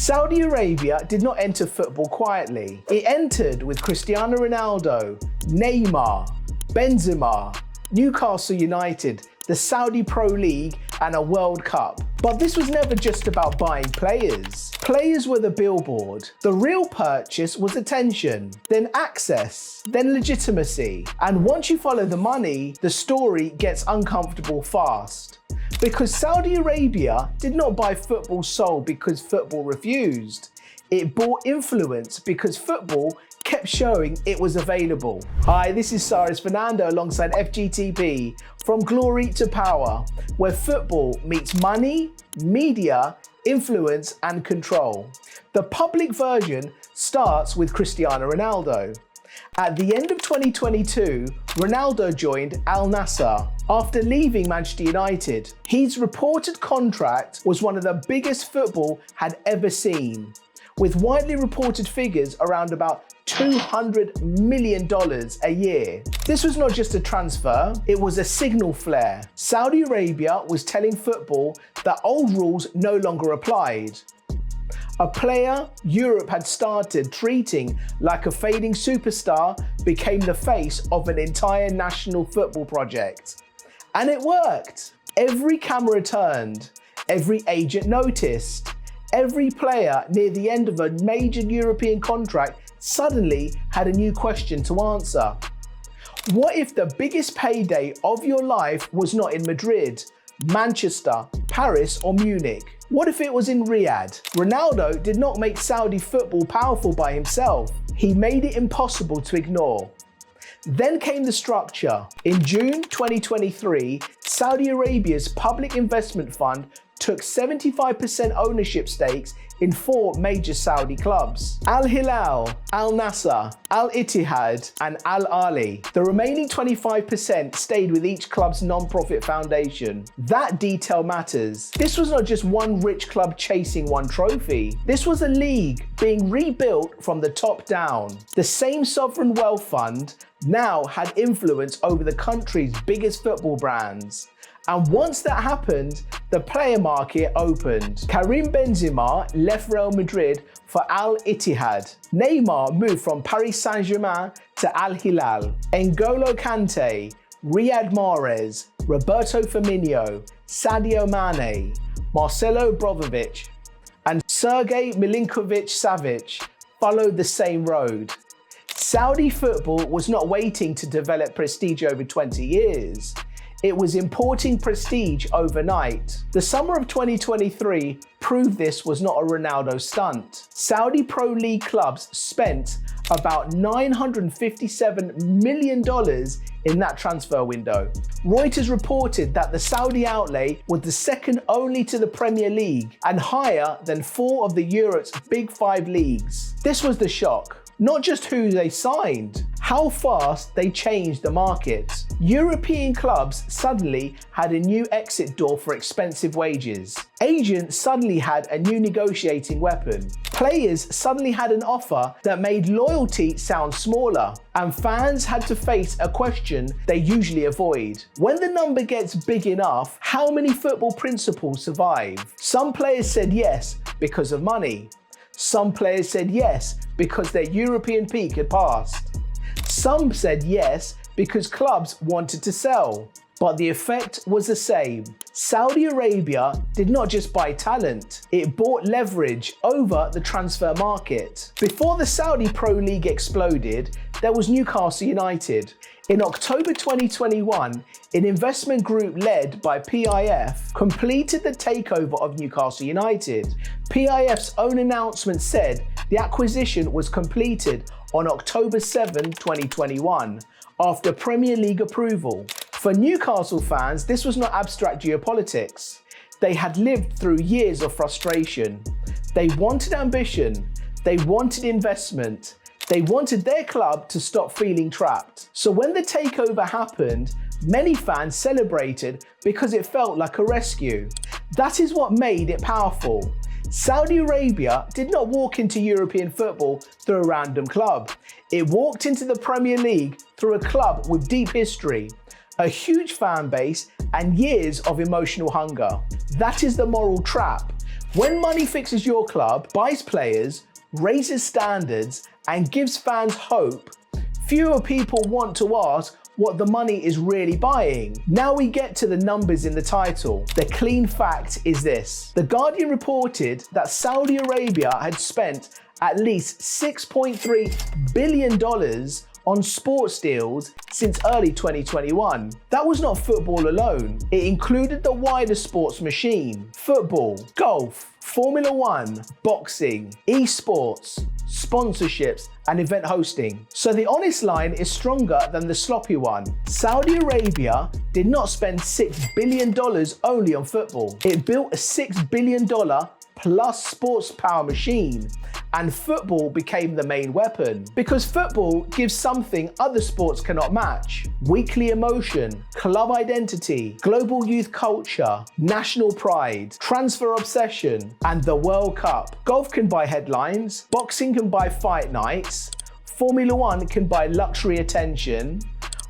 Saudi Arabia did not enter football quietly. It entered with Cristiano Ronaldo, Neymar, Benzema, Newcastle United, the Saudi Pro League, and a World Cup. But this was never just about buying players. Players were the billboard. The real purchase was attention, then access, then legitimacy. And once you follow the money, the story gets uncomfortable fast. Because Saudi Arabia did not buy football sold because football refused. It bought influence because football kept showing it was available. Hi, this is Cyrus Fernando alongside FGTP from Glory to Power, where football meets money, media, influence and control. The public version starts with Cristiano Ronaldo. At the end of 2022, Ronaldo joined Al Nassr after leaving Manchester United. His reported contract was one of the biggest football had ever seen, with widely reported figures around about $200 million a year. This was not just a transfer, it was a signal flare. Saudi Arabia was telling football that old rules no longer applied. A player Europe had started treating like a fading superstar became the face of an entire national football project. And it worked. Every camera turned, every agent noticed. Every player near the end of a major European contract suddenly had a new question to answer. What if the biggest payday of your life was not in Madrid, Manchester, Paris or Munich? What if it was in Riyadh? Ronaldo did not make Saudi football powerful by himself. He made it impossible to ignore. Then came the structure. In June 2023, Saudi Arabia's public investment fund took 75% ownership stakes in 4 major Saudi clubs: Al Hilal, Al Nassr, Al Ittihad, and Al Ahly. The remaining 25% stayed with each club's non-profit foundation. That detail matters. This was not just one rich club chasing one trophy. This was a league being rebuilt from the top down. The same sovereign wealth fund now had influence over the country's biggest football brands. And once that happened, the player market opened. Karim Benzema left Real Madrid for Al Ittihad. Neymar moved from Paris Saint-Germain to Al Hilal. N'Golo Kante, Riyad Mahrez, Roberto Firmino, Sadio Mane, Marcelo Brozovic, and Sergej Milinkovic-Savic followed the same road. Saudi football was not waiting to develop prestige over 20 years. It was importing prestige overnight. The summer of 2023 proved this was not a Ronaldo stunt. Saudi Pro League clubs spent about $957 million in that transfer window. Reuters reported that the Saudi outlay was the second only to the Premier League and higher than 4 of the Europe's big 5 leagues. This was the shock. Not just who they signed, how fast they changed the market. European clubs suddenly had a new exit door for expensive wages. Agents suddenly had a new negotiating weapon. Players suddenly had an offer that made loyalty sound smaller. And fans had to face a question they usually avoid. When the number gets big enough, how many football principles survive? Some players said yes because of money. Some players said yes because their European peak had passed. Some said yes because clubs wanted to sell. But the effect was the same. Saudi Arabia did not just buy talent, it bought leverage over the transfer market. Before the Saudi Pro League exploded, there was Newcastle United. In October 2021, an investment group led by PIF completed the takeover of Newcastle United. PIF's own announcement said the acquisition was completed on October 7, 2021, after Premier League approval. For Newcastle fans, this was not abstract geopolitics. They had lived through years of frustration. They wanted ambition. They wanted investment. They wanted their club to stop feeling trapped. So when the takeover happened, many fans celebrated because it felt like a rescue. That is what made it powerful. Saudi Arabia did not walk into European football through a random club. It walked into the Premier League through a club with deep history, a huge fan base, and years of emotional hunger. That is the moral trap. When money fixes your club, buys players, raises standards, and gives fans hope, fewer people want to ask what the money is really buying. Now we get to the numbers in the title. The clean fact is this. The Guardian reported that Saudi Arabia had spent at least $6.3 billion on sports deals since early 2021. That was not football alone. It included the wider sports machine: football, golf, Formula One, boxing, esports, sponsorships, and event hosting. So the honest line is stronger than the sloppy one. Saudi Arabia did not spend $6 billion only on football. It built a $6 billion plus sports power machine, and football became the main weapon. Because football gives something other sports cannot match: weekly emotion, club identity, global youth culture, national pride, transfer obsession, and the World Cup. Golf can buy headlines, boxing can buy fight nights, Formula One can buy luxury attention,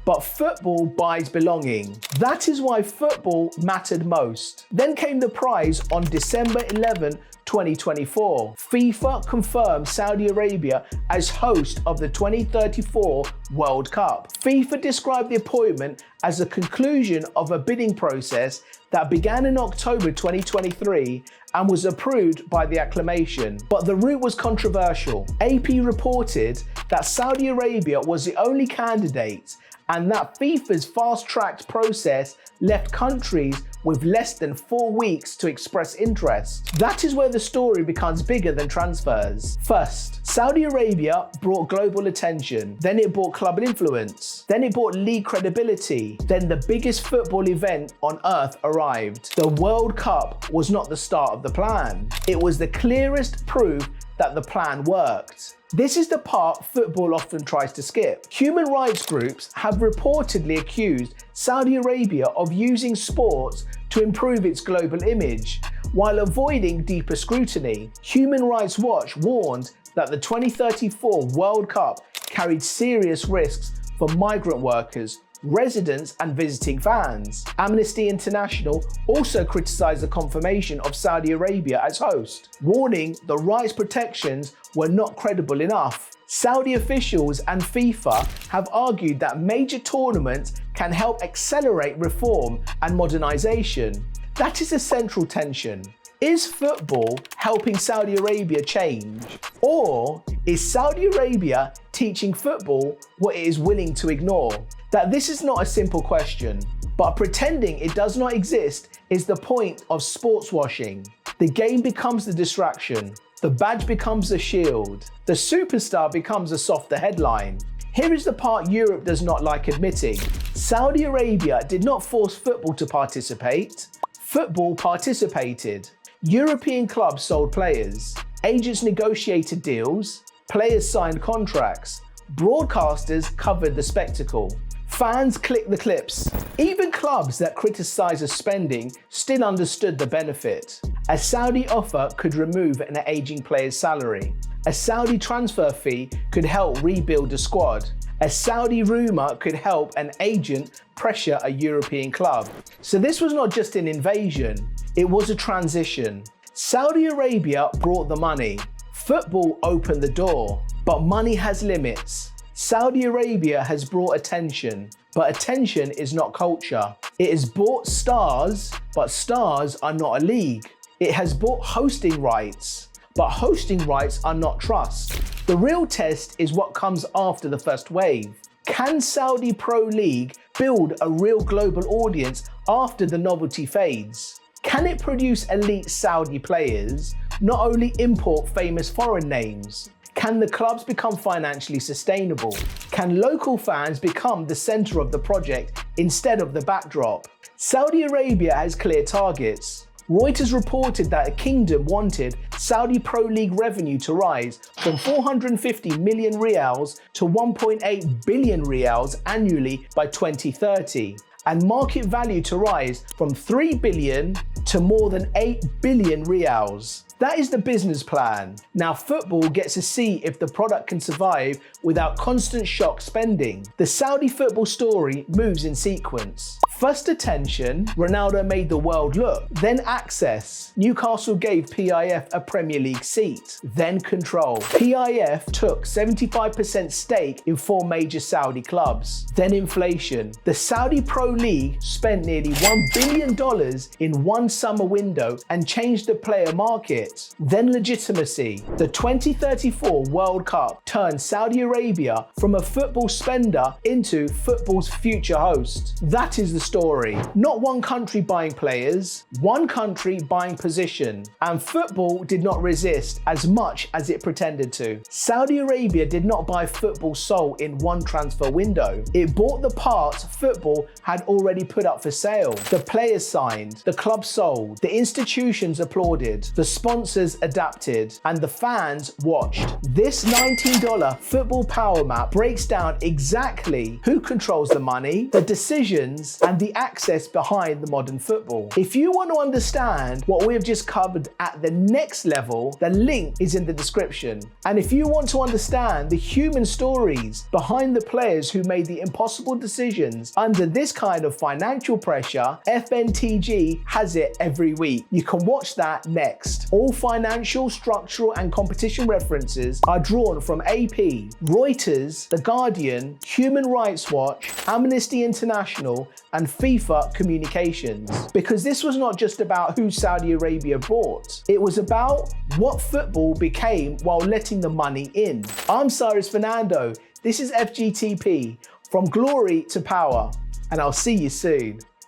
but football buys belonging. That is why football mattered most. Then came the prize on December 11, 2024. FIFA confirmed Saudi Arabia as host of the 2034 World Cup. FIFA described the appointment as a conclusion of a bidding process that began in October 2023 and was approved by the acclamation. But the route was controversial. AP reported that Saudi Arabia was the only candidate, and that FIFA's fast-tracked process left countries with less than 4 weeks to express interest. That is where the story becomes bigger than transfers. First, Saudi Arabia brought global attention, then it brought club influence, then it brought league credibility, then the biggest football event on earth arrived. The World Cup was not the start of the plan. It was the clearest proof that the plan worked. This is the part football often tries to skip. Human rights groups have reportedly accused Saudi Arabia of using sports to improve its global image, while avoiding deeper scrutiny. Human Rights Watch warned that the 2034 World Cup carried serious risks for migrant workers, residents, and visiting fans. Amnesty International also criticized the confirmation of Saudi Arabia as host, warning the rights protections were not credible enough. Saudi officials and FIFA have argued that major tournaments can help accelerate reform and modernization. That is a central tension. Is football helping Saudi Arabia change? Or is Saudi Arabia teaching football what it is willing to ignore? That this is not a simple question, but pretending it does not exist is the point of sports washing. The game becomes the distraction. The badge becomes the shield. The superstar becomes a softer headline. Here is the part Europe does not like admitting. Saudi Arabia did not force football to participate. Football participated. European clubs sold players. Agents negotiated deals. Players signed contracts. Broadcasters covered the spectacle. Fans clicked the clips. Even clubs that criticized the spending still understood the benefit. A Saudi offer could remove an aging player's salary. A Saudi transfer fee could help rebuild a squad. A Saudi rumour could help an agent pressure a European club. So this was not just an invasion, it was a transition. Saudi Arabia brought the money. Football opened the door, but money has limits. Saudi Arabia has brought attention, but attention is not culture. It has bought stars, but stars are not a league. It has bought hosting rights, but hosting rights are not trust. The real test is what comes after the first wave. Can Saudi Pro League build a real global audience after the novelty fades? Can it produce elite Saudi players, not only import famous foreign names? Can the clubs become financially sustainable? Can local fans become the center of the project instead of the backdrop? Saudi Arabia has clear targets. Reuters reported that the kingdom wanted Saudi Pro League revenue to rise from 450 million riyals to 1.8 billion riyals annually by 2030, and market value to rise from 3 billion to more than 8 billion riyals. That is the business plan. Now football gets to see if the product can survive without constant shock spending. The Saudi football story moves in sequence. First attention, Ronaldo made the world look. Then access, Newcastle gave PIF a Premier League seat. Then control. PIF took 75% stake in 4 major Saudi clubs. Then inflation. The Saudi Pro League spent nearly $1 billion in one summer window and changed the player market. Then legitimacy. The 2034 World Cup turned Saudi Arabia from a football spender into football's future host. That is the story. Not one country buying players, one country buying position. And football did not resist as much as it pretended to. Saudi Arabia did not buy football soul in one transfer window. It bought the parts football had already put up for sale. The players signed, the club sold, the institutions applauded, the sponsors adapted, and the fans watched. This $19 football power map breaks down exactly who controls the money, the decisions, and the access behind the modern football. If you want to understand what we have just covered at the next level, the link is in the description. And if you want to understand the human stories behind the players who made the impossible decisions under this kind of financial pressure, FNTG has it every week. You can watch that next. All financial, structural, and competition references are drawn from AP, Reuters, The Guardian, Human Rights Watch, Amnesty International, and FIFA Communications. Because this was not just about who Saudi Arabia bought, it was about what football became while letting the money in. I'm Cyrus Fernando, this is FGTP, from glory to power, and I'll see you soon.